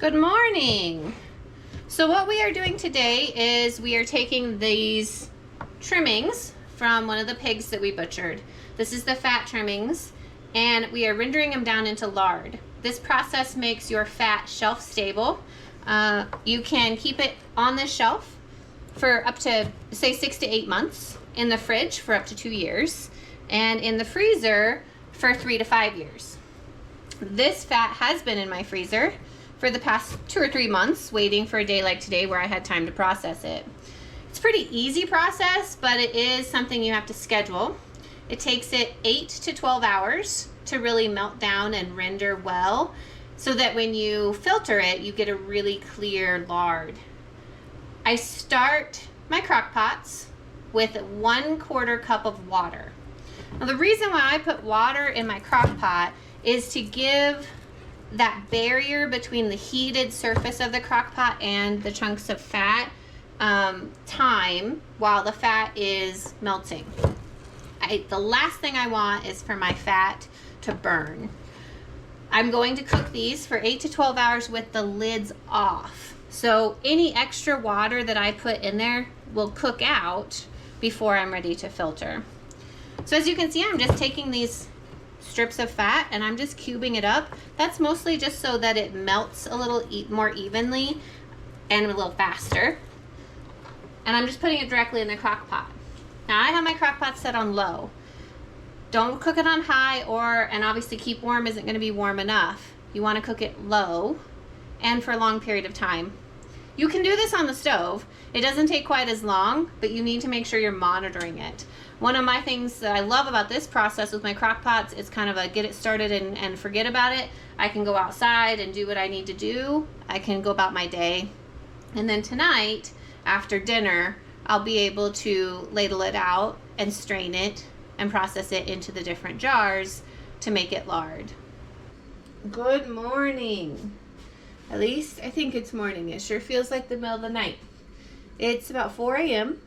Good morning. So what we are doing today is we are taking these trimmings from one of the pigs that we butchered. This is the fat trimmings, and we are rendering them down into lard. This process makes your fat shelf stable. You can keep it on this shelf for up to, say, 6 to 8 months, in the fridge for up to 2 years, and in the freezer for 3 to 5 years. This fat has been in my freezer for the past 2 or 3 months, waiting for a day like today where I had time to process it. It's a pretty easy process, but it is something you have to schedule. It takes it 8 to 12 hours to really melt down and render well, so that when you filter it, you get a really clear lard. I start my crock pots with 1/4 cup of water. Now, the reason why I put water in my crock pot is to give that barrier between the heated surface of the crock pot and the chunks of fat time while the fat is melting. The last thing I want is for my fat to burn. I'm going to cook these for 8 to 12 hours with the lids off. So any extra water that I put in there will cook out before I'm ready to filter. So as you can see, I'm just taking these strips of fat and I'm just cubing it up. That's mostly just so that it melts a little more evenly and a little faster. And I'm just putting it directly in the crock pot. Now I have my crock pot set on low. Don't cook it on high, and obviously keep warm isn't going to be warm enough. You want to cook it low and for a long period of time. You can do this on the stove. It doesn't take quite as long, but you need to make sure you're monitoring it. One of my things that I love about this process with my crock pots is kind of a get it started and forget about it. I can go outside and do what I need to do. I can go about my day. And then tonight, after dinner, I'll be able to ladle it out and strain it and process it into the different jars to make it lard. Good morning. At least I think it's morning. It sure feels like the middle of the night. It's about 4 a.m.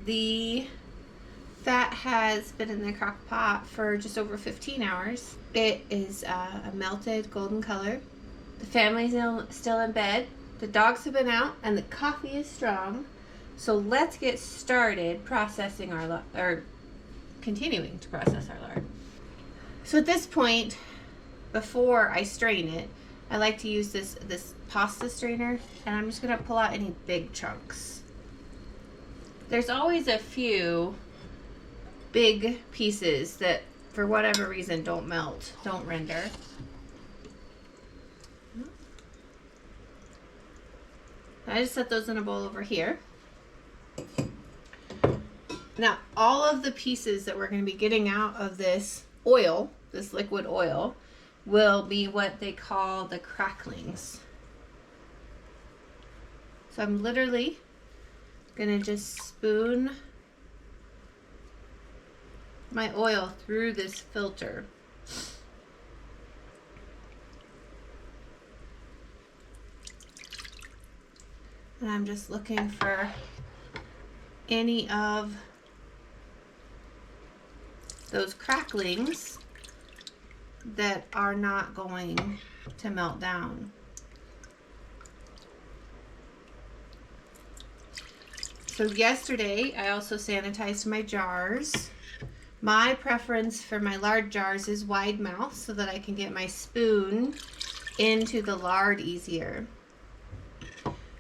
The fat has been in the crock pot for just over 15 hours. It is a melted golden color. The family's still in bed. The dogs have been out and the coffee is strong. So let's get started processing continuing to process our lard. So at this point, before I strain it, I like to use this pasta strainer, and I'm just going to pull out any big chunks. There's always a few big pieces that for whatever reason don't melt, don't render. I just set those in a bowl over here. Now, all of the pieces that we're going to be getting out of this oil, this liquid oil, will be what they call the cracklings. So I'm literally going to just spoon my oil through this filter. And I'm just looking for any of those cracklings that are not going to melt down. So yesterday I also sanitized my jars. My preference for my lard jars is wide mouth so that I can get my spoon into the lard easier.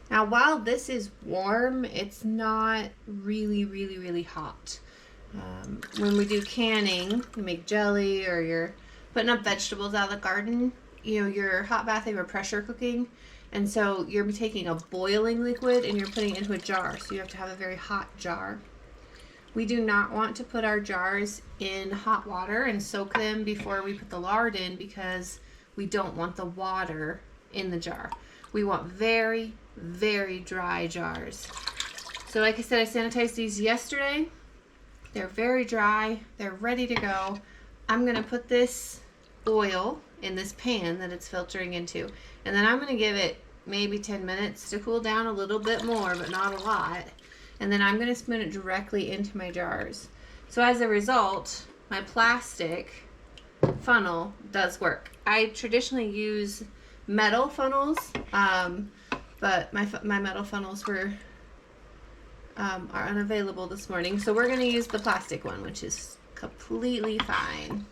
Now while this is warm, it's not really hot. When we do canning, you make jelly or you're putting up vegetables out of the garden, your hot bath, they were pressure cooking, and so you're taking a boiling liquid and you're putting it into a jar, so you have to have a very hot jar. We do not want to put our jars in hot water and soak them before we put the lard in, because we don't want the water in the jar. We want very dry jars. So like I said, I sanitized these yesterday. They're very dry. They're ready to go. I'm going to put this oil in this pan that it's filtering into, and then I'm going to give it maybe 10 minutes to cool down a little bit more, but not a lot. And then I'm going to spoon it directly into my jars. So as a result, my plastic funnel does work. I traditionally use metal funnels, but my metal funnels are unavailable this morning. So we're going to use the plastic one, which is completely fine.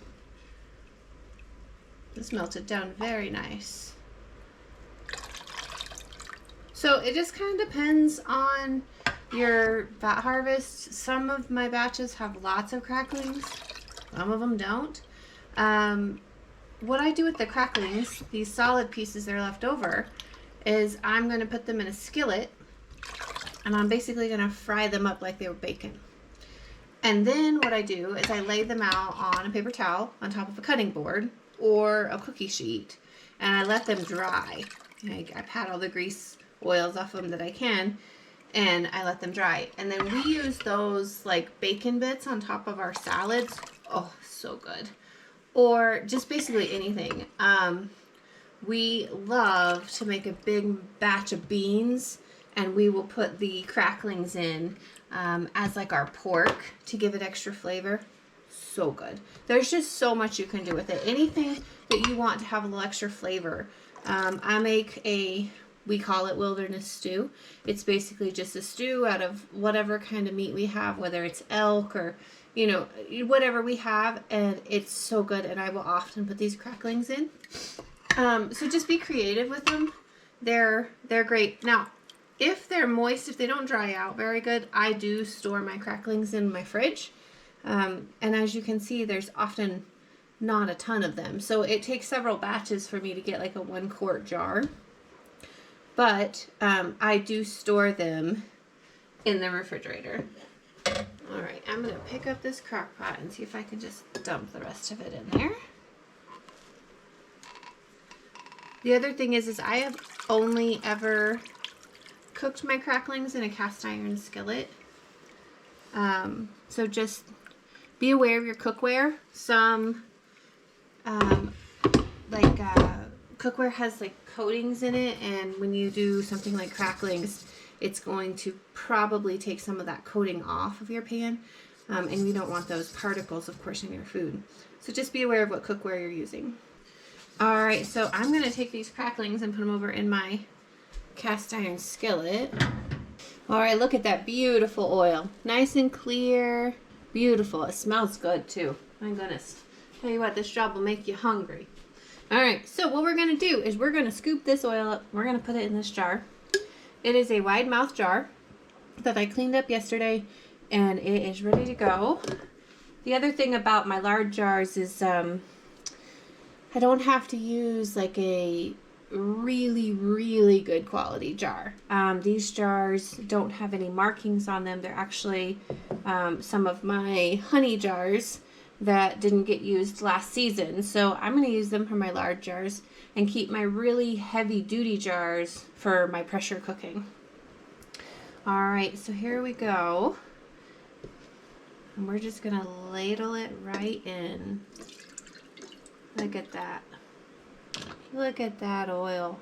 This melted down very nice. So it just kind of depends on your vat harvest. Some of my batches have lots of cracklings, some of them don't. What I do with the cracklings, these solid pieces that are left over, is I'm going to put them in a skillet, and I'm basically going to fry them up like they were bacon. And then what I do is I lay them out on a paper towel on top of a cutting board or a cookie sheet, and I let them dry. I pat all the grease oils off them that I can, and I let them dry. And then we use those like bacon bits on top of our salads. Oh, so good. Or just basically anything. We love to make a big batch of beans, and we will put the cracklings in as like our pork to give it extra flavor. So good. There's just so much you can do with it. Anything that you want to have a little extra flavor. I make we call it wilderness stew. It's basically just a stew out of whatever kind of meat we have, whether it's elk or, you know, whatever we have, and it's so good. And I will often put these cracklings in. So just be creative with them. They're great. Now, if they're moist, if they don't dry out very good, I do store my cracklings in my fridge. And as you can see, there's often not a ton of them. So it takes several batches for me to get like a 1 quart jar. But I do store them in the refrigerator. All right, I'm going to pick up this crock pot and see if I can just dump the rest of it in there. The other thing is I have only ever cooked my cracklings in a cast iron skillet. So just be aware of your cookware. Some cookware has like coatings in it, and when you do something like cracklings, it's going to probably take some of that coating off of your pan, and we don't want those particles, of course, in your food. So just be aware of what cookware you're using. All right, so I'm going to take these cracklings and put them over in my cast iron skillet. All right, look at that beautiful oil. Nice and clear. Beautiful. It smells good, too. My goodness. Tell you what, this job will make you hungry. All right, so what we're going to do is we're going to scoop this oil up. We're going to put it in this jar. It is a wide mouth jar that I cleaned up yesterday, and it is ready to go. The other thing about my large jars is I don't have to use like a really, really good quality jar. These jars don't have any markings on them. They're actually some of my honey jars that didn't get used last season. So I'm going to use them for my large jars and keep my really heavy duty jars for my pressure cooking. All right, so here we go. And we're just going to ladle it right in. Look at that. Look at that oil.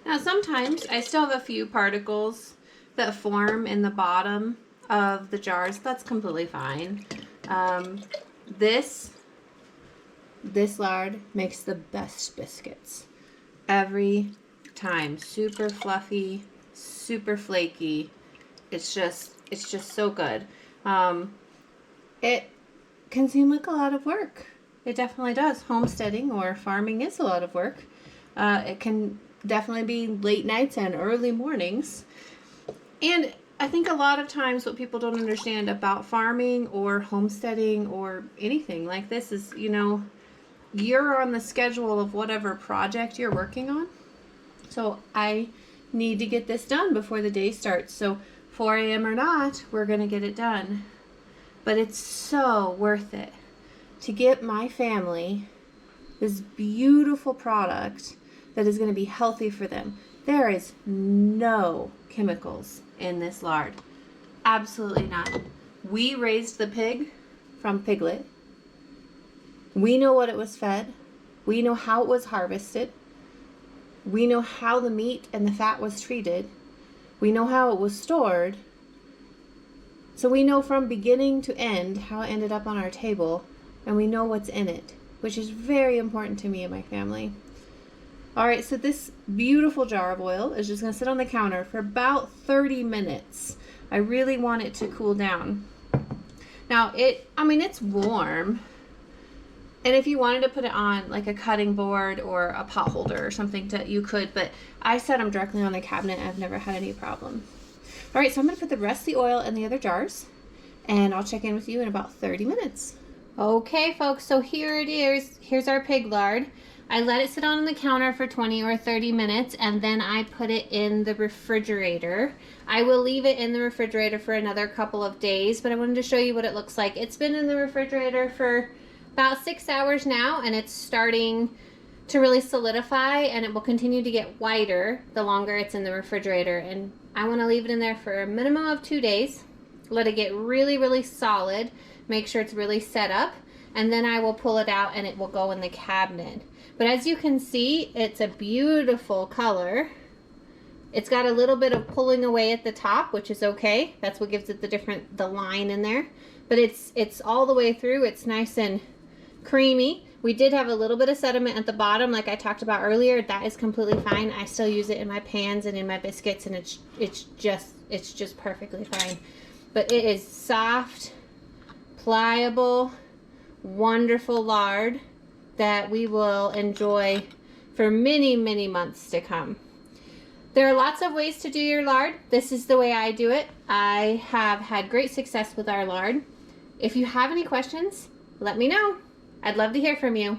Now sometimes I still have a few particles that form in the bottom of the jars. That's completely fine. This lard makes the best biscuits every time. Super fluffy, super flaky. It's just so good. It can seem like a lot of work. It definitely does. Homesteading or farming is a lot of work. It can definitely be late nights and early mornings. And I think a lot of times what people don't understand about farming or homesteading or anything like this is, you know, you're on the schedule of whatever project you're working on. So I need to get this done before the day starts. So 4 a.m. or not, we're going to get it done. But it's so worth it to get my family this beautiful product that is going to be healthy for them. There is no chemicals in this lard. Absolutely none. We raised the pig from piglet. We know what it was fed. We know how it was harvested. We know how the meat and the fat was treated. We know how it was stored. So we know from beginning to end how it ended up on our table, and we know what's in it, which is very important to me and my family. All right, so this beautiful jar of oil is just gonna sit on the counter for about 30 minutes. I really want it to cool down. Now it's warm. And if you wanted to put it on like a cutting board or a pot holder or something, you could, but I set them directly on the cabinet. I've never had any problem. All right, so I'm gonna put the rest of the oil in the other jars, and I'll check in with you in about 30 minutes. Okay, folks, so here it is. Here's our pig lard. I let it sit on the counter for 20 or 30 minutes, and then I put it in the refrigerator. I will leave it in the refrigerator for another couple of days, but I wanted to show you what it looks like. It's been in the refrigerator for about 6 hours now, and it's starting to really solidify, and it will continue to get whiter the longer it's in the refrigerator. And I want to leave it in there for a minimum of 2 days. Let it get really, really solid. Make sure it's really set up, and then I will pull it out and it will go in the cabinet. But as you can see, it's a beautiful color. It's got a little bit of pulling away at the top, which is okay. That's what gives it the line in there. But it's all the way through. It's nice and creamy. We did have a little bit of sediment at the bottom, like I talked about earlier. That is completely fine. I still use it in my pans and in my biscuits, and it's just perfectly fine. But it is soft, pliable, wonderful lard that we will enjoy for many, many months to come. There are lots of ways to do your lard. This is the way I do it. I have had great success with our lard. If you have any questions, let me know. I'd love to hear from you.